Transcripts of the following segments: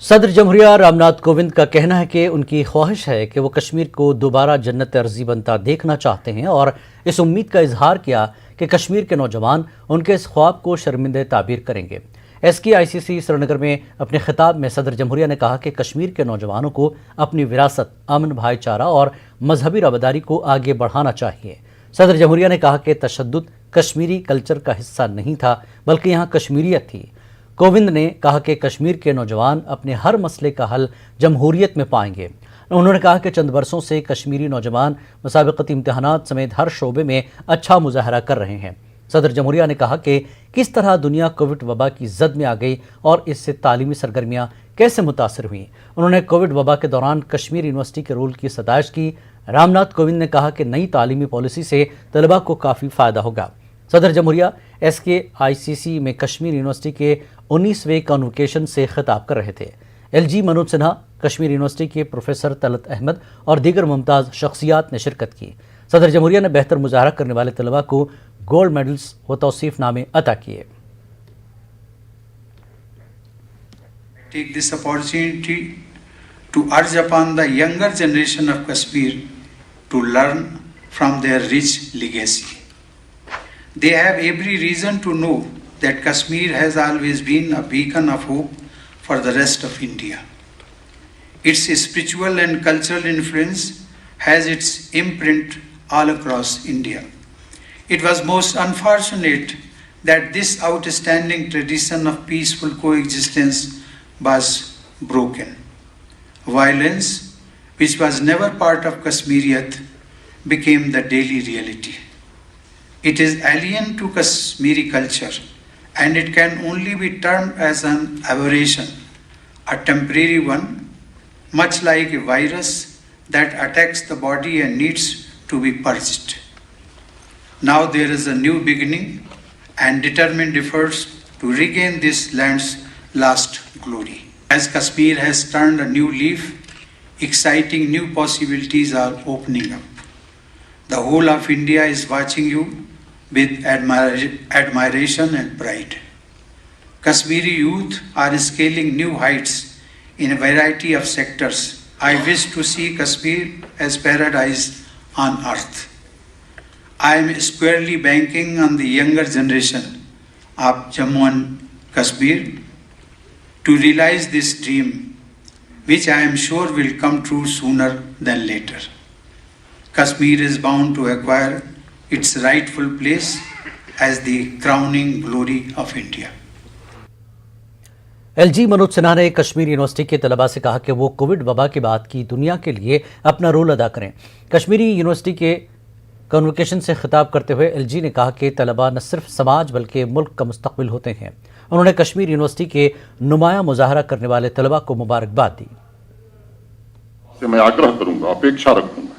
सदर जमहूरिया रामनाथ कोविंद का कहना है कि उनकी ख्वाहिश है कि वो कश्मीर को दोबारा जन्नत अर्जी बनता देखना चाहते हैं और इस उम्मीद का इजहार किया कि कश्मीर के नौजवान उनके इस ख्वाब को शर्मिंदा ताबीर करेंगे। SKICC श्रीनगर में अपने खिताब में सदर जमहूरिया ने कहा कि कश्मीर के नौजवानों को अपनी विरासत, अमन, भाईचारा और मजहबी रवादारी को आगे बढ़ाना चाहिए। सदर जमहूरिया ने कहा कि तशद्दुद कश्मीरी कल्चर का हिस्सा नहीं था, बल्कि यहाँ कश्मीरियत थी। कोविंद ने कहा कि कश्मीर के नौजवान अपने हर मसले का हल जमहूरियत में पाएंगे। उन्होंने कहा कि चंद बरसों से कश्मीरी नौजवान मुसाबकती इम्तिहानात समेत हर शोबे में अच्छा मुजाहरा कर रहे हैं। सदर जमहूरिया ने कहा कि किस तरह दुनिया कोविड वबा की जद में आ गई और इससे तालीमी सरगर्मियाँ कैसे मुतासर हुई। उन्होंने कोविड वबा के दौरान कश्मीर यूनिवर्सिटी के रोल की सताइश की। रामनाथ कोविंद ने कहा कि नई तालीमी पॉलिसी से तलबा को काफ़ी फ़ायदा होगा। सदर जमहूरिया SKICC में कश्मीर यूनिवर्सिटी के 19वें कॉन्वोकेशन से खिताब कर रहे थे। LG मनोज सिन्हा, कश्मीर यूनिवर्सिटी के प्रोफेसर तलत अहमद और दीगर मुमताज़ शख्सियात ने शिरकत की। सदर जमहूरिया ने बेहतर मुजाहरा करने वाले तलबा को गोल्ड मेडल्स व तौसीफ़नामे अता किए। Take this opportunity to urge upon the younger generation of Kashmir to learn from their rich legacy. They have every reason to know that Kashmir has always been a beacon of hope for the rest of India. Its spiritual and cultural influence has its imprint all across India. It was most unfortunate that this outstanding tradition of peaceful coexistence was broken. Violence, which was never part of Kashmiriyat, became the daily reality. It is alien to Kashmiri culture, and it can only be termed as an aberration, a temporary one, much like a virus that attacks the body and needs to be purged. Now there is a new beginning and determined efforts to regain this land's lost glory. As Kashmir has turned a new leaf, exciting new possibilities are opening up. The whole of India is watching you with admiration and pride. Kashmiri youth are scaling new heights in a variety of sectors. I wish to see Kashmir as paradise on earth. I am squarely banking on the younger generation of Jammu and Kashmir to realize this dream, which I am sure will come true sooner than later. Kashmir is bound to acquire its rightful place as the crowning glory of India. LG Manoj Sinha ने Kashmir university के तलबा से कहा कि वो Covid वबा के बाद की दुनिया के लिए अपना रोल अदा करें। कश्मीरी यूनिवर्सिटी के कॉन्वोकेशन से खिताब करते हुए LG ने कहा कि तलबा न सिर्फ समाज बल्कि मुल्क का मुस्तकबिल होते हैं। उन्होंने कश्मीर यूनिवर्सिटी के नुमाया मुजाहरा करने वाले तलबा को मुबारकबाद दी। मैं आग्रह करूंगा, अपेक्षा रखूंगा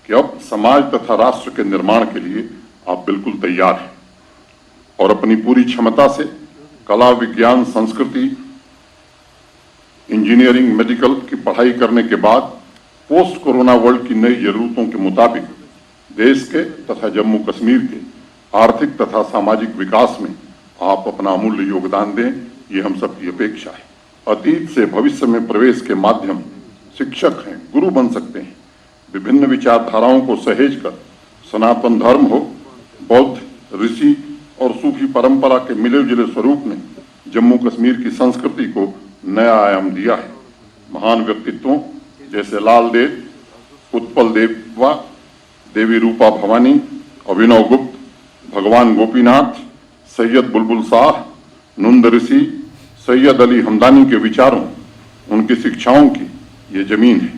कि अब समाज तथा राष्ट्र के निर्माण के लिए आप बिल्कुल तैयार हैं और अपनी पूरी क्षमता से कला, विज्ञान, संस्कृति, इंजीनियरिंग, मेडिकल की पढ़ाई करने के बाद पोस्ट कोरोना वर्ल्ड की नई जरूरतों के मुताबिक देश के तथा जम्मू कश्मीर के आर्थिक तथा सामाजिक विकास में आप अपना अमूल्य योगदान दें, ये हम सबकी अपेक्षा है। अतीत से भविष्य में प्रवेश के माध्यम शिक्षक हैं, गुरु बन सकते हैं। विभिन्न विचारधाराओं को सहेज कर सनातन धर्म हो, बौद्ध, ऋषि और सूफी परंपरा के मिले जुले स्वरूप ने जम्मू कश्मीर की संस्कृति को नया आयाम दिया है। महान व्यक्तित्वों जैसे लाल देव, उत्पल देवा, देवी रूपा भवानी, अभिनव गुप्त, भगवान गोपीनाथ, सैयद बुलबुल शाह, नुंद ऋषि, सैयद अली हमदानी के विचारों, उनकी शिक्षाओं की ये जमीन है।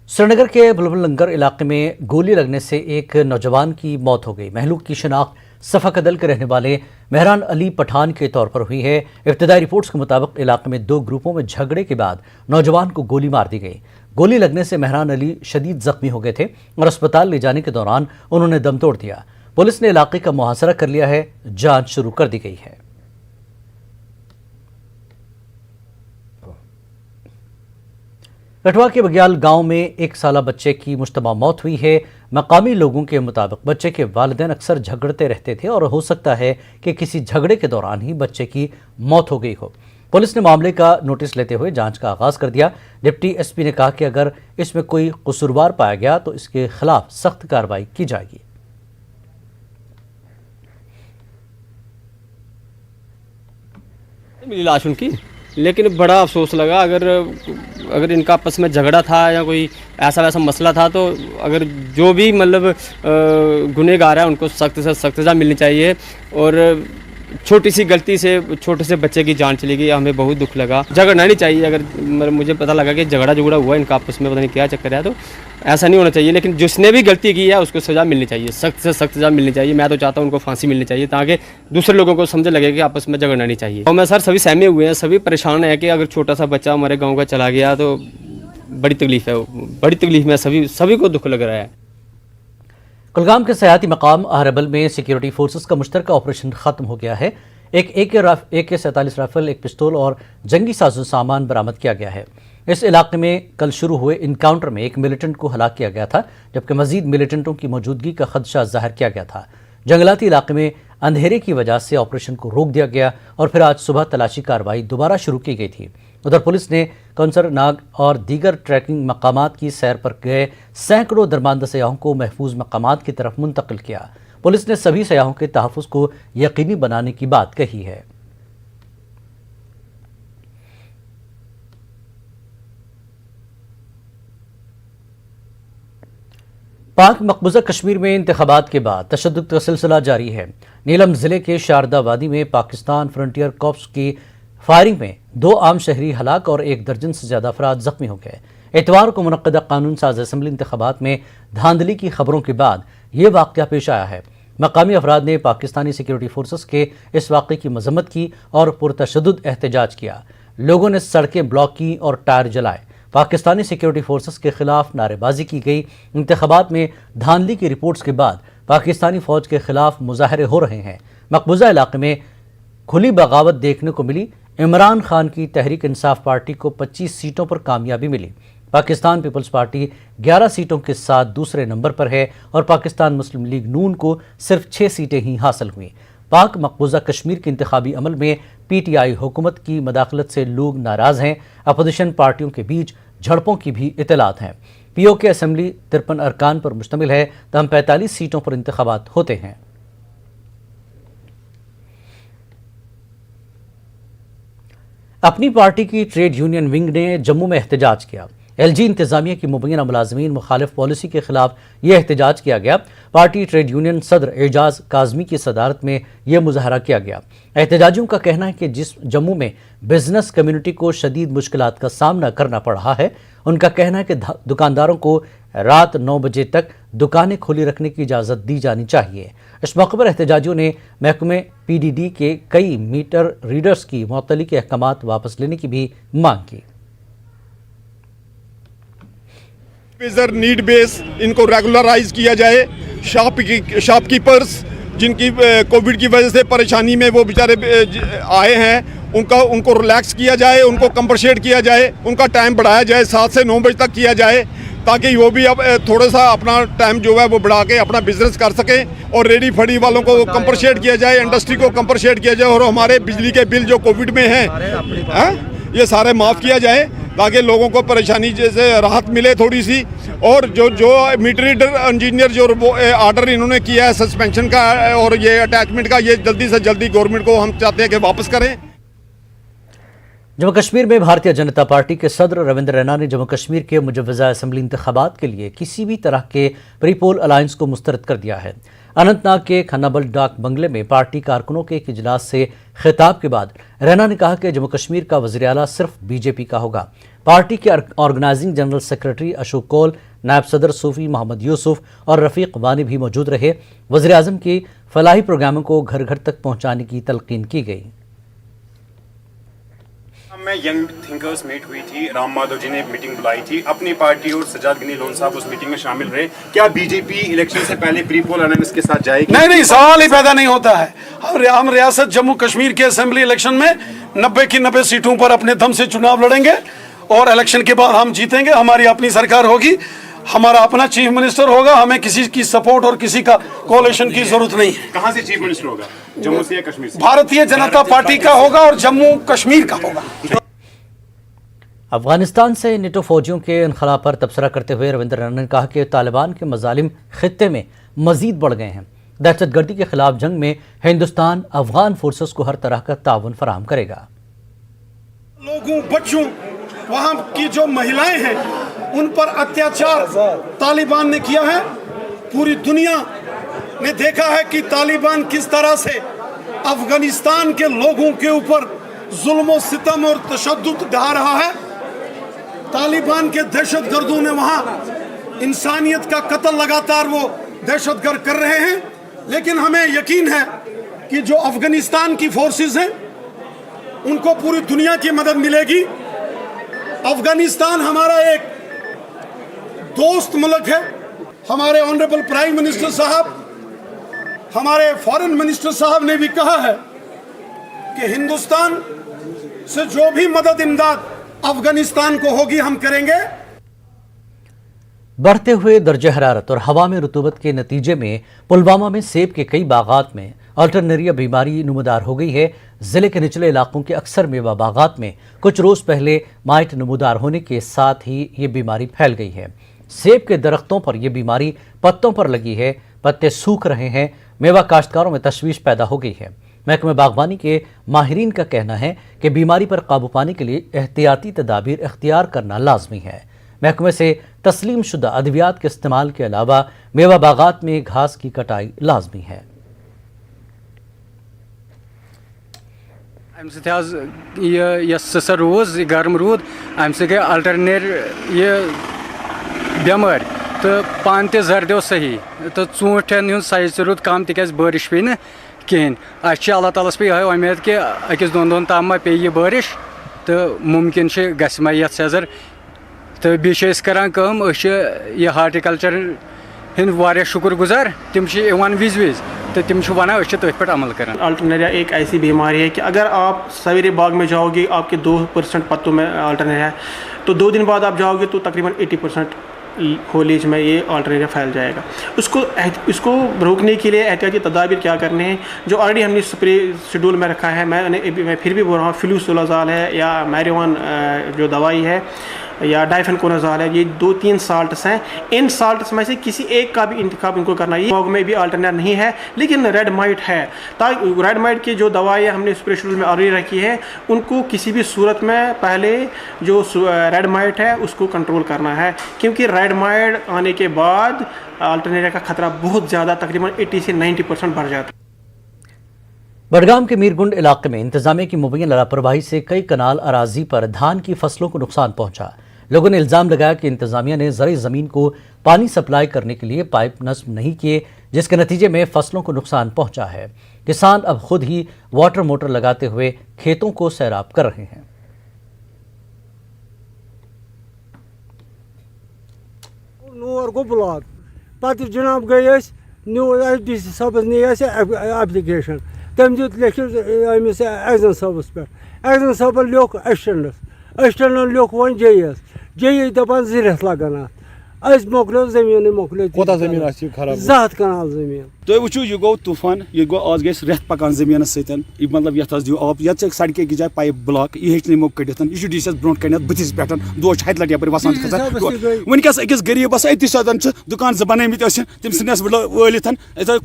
श्रीनगर के बुलबुल लंगर इलाके में गोली लगने से एक नौजवान की मौत हो गई। महलूक की शिनाख्त सफा कदल के रहने वाले मेहरान अली पठान के तौर पर हुई है। इब्तदाई रिपोर्ट्स के मुताबिक इलाके में दो ग्रुपों में झगड़े के बाद नौजवान को गोली मार दी गई। गोली लगने से मेहरान अली शदीद जख्मी हो गए थे और अस्पताल ले जाने के दौरान उन्होंने दम तोड़ दिया। पुलिस ने इलाके का मुहासरा कर लिया है, जांच शुरू कर दी गई है। कठुआ के बग्याल गांव में एक साला बच्चे की मुश्तबा मौत हुई है। मकामी लोगों के मुताबिक बच्चे के वालिदैन अक्सर झगड़ते रहते थे और हो सकता है कि किसी झगड़े के दौरान ही बच्चे की मौत हो गई हो। पुलिस ने मामले का नोटिस लेते हुए जांच का आगाज कर दिया। डिप्टी एसपी ने कहा कि अगर इसमें कोई कसूरवार पाया गया तो इसके खिलाफ सख्त कार्रवाई की जाएगी। मिली लाश उनकी, लेकिन बड़ा अफसोस लगा। अगर इनका आपस में झगड़ा था या कोई ऐसा वैसा मसला था तो अगर जो भी मतलब गुनहगार है उनको सख्त से सख्त सज़ा मिलनी चाहिए। और छोटी सी गलती से छोटे से बच्चे की जान चली गई, हमें बहुत दुख लगा। झगड़ना नहीं चाहिए। अगर मुझे पता लगा कि झगड़ा हुआ इनका आपस में, पता नहीं क्या चक्कर है, तो ऐसा नहीं होना चाहिए। लेकिन जिसने भी गलती की है उसको सज़ा मिलनी चाहिए, सख्त से सख्त सज़ा मिलनी चाहिए। मैं तो चाहता हूँ उनको फांसी मिलनी चाहिए ताकि दूसरे लोगों को समझ लगे कि आपस में झगड़ना नहीं चाहिए। और मैं सर सभी सहमे हुए हैं, सभी परेशान है कि अगर छोटा सा बच्चा हमारे गाँव का चला गया तो बड़ी तकलीफ है, बड़ी तकलीफ में सभी को दुख लग रहा है। कुलगाम के सयाती मकाम आहरबल में सिक्योरिटी फोर्सेस का मुश्तरका ऑपरेशन खत्म हो गया है। एक AK-47 राइफल, एक पिस्तौल और जंगी साजो सामान बरामद किया गया है। इस इलाके में कल शुरू हुए इनकाउंटर में एक मिलिटेंट को हलाक किया गया था, जबकि मजीद मिलिटेंटों की मौजूदगी का खदशा जाहिर किया गया था। जंगलाती इलाके में अंधेरे की वजह से ऑपरेशन को रोक दिया गया और फिर आज सुबह तलाशी कार्रवाई दोबारा शुरू की गई थी। उधर पुलिस ने कौंसर नाग और दीगर ट्रैकिंग मकामात की सैर पर गए सैकड़ों दरमानदा सयाहों को महफूज मकामात की तरफ मुंतकिल किया। पुलिस ने सभी सयाहों के तहफ़्फ़ुज़ को यकीनी बनाने की बात कही है। पाक मकबूजा कश्मीर में इंतखाबात के बाद तशद्दुद का सिलसिला जारी है। नीलम जिले के शारदा वादी में पाकिस्तान फ्रंटियर कॉर्प्स की फायरिंग में 2 आम शहरी हलाक और 1 दर्जन से ज्यादा अफराद जख्मी हो गए। इतवार को मुनक्किदा कानून साज असम्बली इंतखाबात में धांधली की खबरों के बाद ये वाक़या पेश आया है। मकामी अफराद ने पाकिस्तानी सिक्योरिटी फोर्सेस के इस वाक़े की मजम्मत की और पुरतशद्दुद एहतजाज किया। लोगों ने सड़कें ब्लॉक की और टायर जलाए। पाकिस्तानी सिक्योरिटी फोर्सेस के खिलाफ नारेबाजी की गई। इंतखाबात में धांधली की रिपोर्ट्स के बाद पाकिस्तानी फौज के खिलाफ मुजाहरे हो रहे हैं। मकबूजा इलाके में खुली बगावत देखने को मिली। इमरान खान की तहरीक इंसाफ पार्टी को 25 सीटों पर कामयाबी मिली। पाकिस्तान पीपल्स पार्टी 11 सीटों के साथ दूसरे नंबर पर है और पाकिस्तान मुस्लिम लीग नून को सिर्फ 6 सीटें ही हासिल हुई। पाक मकबूजा कश्मीर के इंतखाबी अमल में PTI हुकूमत की मदाखलत से लोग नाराज हैं। अपोजिशन पार्टियों के बीच झड़पों की भी इतलात हैं। POK असम्बली 53 अरकान पर मुश्तमिल है, तमाम 45 सीटों पर इंतखाबात होते हैं। अपनी पार्टी की ट्रेड यूनियन विंग ने जम्मू में एहतजाज किया। LG इंतजामिया की मुबैना मुलाजमीन मुखालिफ पॉलिसी के खिलाफ यह एहतजाज किया गया। पार्टी ट्रेड यूनियन सदर एजाज काजमी की सदारत में यह मुजाहरा किया गया। एहतजाजियों का कहना है कि जिस जम्मू में बिजनेस कम्युनिटी को शदीद मुश्किलात का सामना करना पड़ रहा है, उनका कहना है कि दुकानदारों को रात 9 बजे तक दुकानें खुली रखने की इजाज़त दी जानी चाहिए। इस मौके पर एहतजाजियों ने महकमे PDD के कई मीटर रीडर्स की मुअत्तली के अहकामात वापस लेने की भी मांग की। नीड बेस इनको रेगुलराइज किया जाए। शॉपकीपर्स जिनकी कोविड की वजह से परेशानी में वो बेचारे आए हैं, उनको रिलैक्स किया जाए, उनको कंपनसेट किया जाए, उनका टाइम बढ़ाया जाए, 7 से 9 बजे तक किया जाए, ताकि वो भी अब थोड़ा सा अपना टाइम जो है वो बढ़ा के अपना बिजनेस कर सकें। और रेडी फड़ी वालों को कंपनसेट किया जाए, इंडस्ट्री को कंपनसेट किया जाए, और हमारे बिजली के बिल जो कोविड में हैं ये सारे माफ़ किया जाए, ताकि लोगों को परेशानी जैसे राहत मिले थोड़ी सी। और जो मीटर रीडर इंजीनियर जो वो ऑर्डर इन्होंने किया है सस्पेंशन का और ये अटैचमेंट का, ये जल्दी से जल्दी गवर्नमेंट को हम चाहते हैं कि वापस करें। जम्मू कश्मीर में भारतीय जनता पार्टी के सदर रविंद्र रैना ने जम्मू कश्मीर के मुजव्वज़ा असम्बली इंतखाबात के लिए किसी भी तरह के प्रीपोल अलायंस को मुस्तरद कर दिया है। अनंतनाग के खन्नाबल डाक बंगले में पार्टी कारकुनों के एक इजलास से खिताब के बाद रैना ने कहा कि जम्मू कश्मीर का वज़ीर आला सिर्फ BJP का होगा। पार्टी के organising general secretary Ashok Kaul, नायब सदर सूफी मोहम्मद यूसुफ और रफ़ीक वानी भी मौजूद रहे। वज़ीर आज़म की फलाही प्रोग्रामों को घर घर तक पहुँचाने की तलकीन की गई। में यंग थिंकर्स मीट हुई थी, राम माधव जी ने मीटिंग बुलाई थी, अपनी पार्टी और सजाद गनी लोन साहब उस मीटिंग में शामिल रहे। क्या बीजेपी इलेक्शन से पहले प्री पोल अलायंस के साथ जाएगी? नहीं, सवाल ही पैदा नहीं होता है। हम रियासत जम्मू कश्मीर के असेंबली इलेक्शन में 90 की 90 सीटों पर अपने दम से चुनाव लड़ेंगे और इलेक्शन के बाद हम जीतेंगे, हमारी अपनी सरकार होगी हमारा अपना चीफ मिनिस्टर होगा, हमें किसी की सपोर्ट और किसी का कोalition की जरूरत नहीं है। कहाँ से चीफ मिनिस्टर होगा, जम्मू से या कश्मीर से? भारतीय जनता पार्टी का होगा और जम्मू कश्मीर का होगा। अफगानिस्तान से नेटो फौजियों के इनखला पर तबसरा करते हुए रविंद्र रंजन ने कहा कि तालिबान के मजालिम खित्ते में मजीद बढ़ गए हैं। दहशतगर्दी के खिलाफ जंग में हिंदुस्तान अफगान फोर्सेस को हर तरह का ताउन फराहम करेगा। लोगों, बच्चों, वहाँ की जो महिलाएं हैं उन पर अत्याचार तालिबान ने किया है। पूरी दुनिया ने देखा है कि तालिबान किस तरह से अफगानिस्तान के लोगों के ऊपर जुल्म सितम और तशद्दुद ढा रहा है। तालिबान के दहशतगर्दों ने वहाँ इंसानियत का कत्ल लगातार वो दहशतगर्द कर रहे हैं, लेकिन हमें यकीन है कि जो अफगानिस्तान की फोर्सेस हैं उनको पूरी दुनिया की मदद मिलेगी। अफगानिस्तान हमारा एक दोस्त मुल्क है। हमारे ऑनरेबल प्राइम मिनिस्टर साहब, हमारे फॉरेन मिनिस्टर साहब ने भी कहा है कि हिंदुस्तान से जो भी मदद इमदाद अफगानिस्तान को होगी हम करेंगे। बढ़ते हुए दर्जे हरारत और हवा में रुतूबत के नतीजे में पुलवामा में सेब के कई बागात में अल्टरनेरिया बीमारी नमूदार हो गई है। जिले के निचले इलाकों के अक्सर मेवा बागात में कुछ रोज पहले माइट नमूदार होने के साथ ही ये बीमारी फैल गई है। सेब के दरख्तों पर यह बीमारी पत्तों पर लगी है, पत्ते सूख रहे हैं। मेवा काश्तकारों में तशवीश पैदा हो गई है। महकमे बागवानी के माहिरीन का कहना है कि बीमारी पर काबू पाने के लिए एहतियाती तदाबीर इख्तियार करना लाजमी है। महकमे से तस्लीम शुदा अद्वियात के इस्तेमाल के अलावा मेवा बागात में घास की कटाई लाजमी है। अम सर रोज गर्म रूद अम गई अल्टरनेर बेमार तो पान ते जर्दो सही तो ूंठन साइज रूद कम तिक बारिश पे ना कहें। अल्लाह तालस पे यह उम्मीद कि अकिस दोन ताम पे यह बारिश तो मुमकिन गमा ये सेजर तो बीस करान यह हार्टिकल्चर हिंद शुक्र गुजार तम विज विज तो तम वन तथ पे अमल कर। अल्टरनेरिया एक ऐसी बीमारी है कि अगर आप सवेरे बाग में जाओगे आपके 2% पत्तों में अल्टरनेरिया है, तो 2 दिन बाद आप जाओगे तो तकरीबन 80% फॉलेज में ये अल्टरनेरिया फैल जाएगा। इसको रोकने के लिए एहतियाती तदाबीर क्या करने हैं, जो ऑलरेडी हमने स्प्रे शेड्यूल में रखा है। मैं फिर भी बोल रहा हूँ, फ्लूसोलाज़ाल है या मैरिवान जो दवाई है या डाइफेनकोनाज़ोल है, ये 2-3 साल्ट्स हैं। इन साल्ट्स में से किसी एक का भी इंतखाब इनको करना है। फॉग में भी अल्टरनेट नहीं है, लेकिन रेड माइट है। ताकि रेड माइट की जो दवाई हमने स्प्रे शेड्यूल में ऑलरेडी रखी है, उनको किसी भी सूरत में पहले जो रेड माइट है उसको कंट्रोल करना है, क्योंकि रेड माइट आने के बाद अल्टरनेरिया का खतरा बहुत ज़्यादा तकरीबन 80 से 90% बढ़ जाता है। बडगाम के मीरगुंड इलाके में इंतजामिया की मुबैन लापरवाही से कई कनाल अराजी पर धान की फसलों को नुकसान पहुंचा। लोगों ने इल्जाम लगाया कि इंतजामिया ने ज़रई ज़मीन को पानी सप्लाई करने के लिए पाइप नस्ब नहीं किए, जिसके नतीजे में फसलों को नुकसान पहुंचा है। किसान अब खुद ही वाटर मोटर लगाते हुए खेतों को सैराब कर रहे हैं। पत जनाब गए डीसी साहबस नी एप्लिकेशन, तम दित लिखित अमिस एग्जन साहबस पे, एग्जन साहबन लिख असिस्टेंटन लिख वन जे दपान 2 रेत लगन अस मोकलो जमीन मोकलो जमीन खराब 2 कनाल जमीन। तुम वो यह गो तूफान, यह गो आज गई रेत पकान जमीन सतन मतलब ये दिव आब ये सड़क की जाए पाइप ब्लॉक यह हेमो कड़ित यह डी ब्रो कन बुथिस पे दो हत लट यप वसान वनकस अकिस गरीबस अति सदन दुकान 2 बन तम सस वलित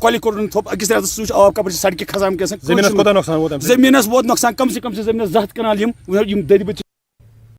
कल कोर थोप अकिस रेत सू आब कप सड़क खजाम जमीन वोत नुकसान कम से कम जमीन 2 कनाल ददि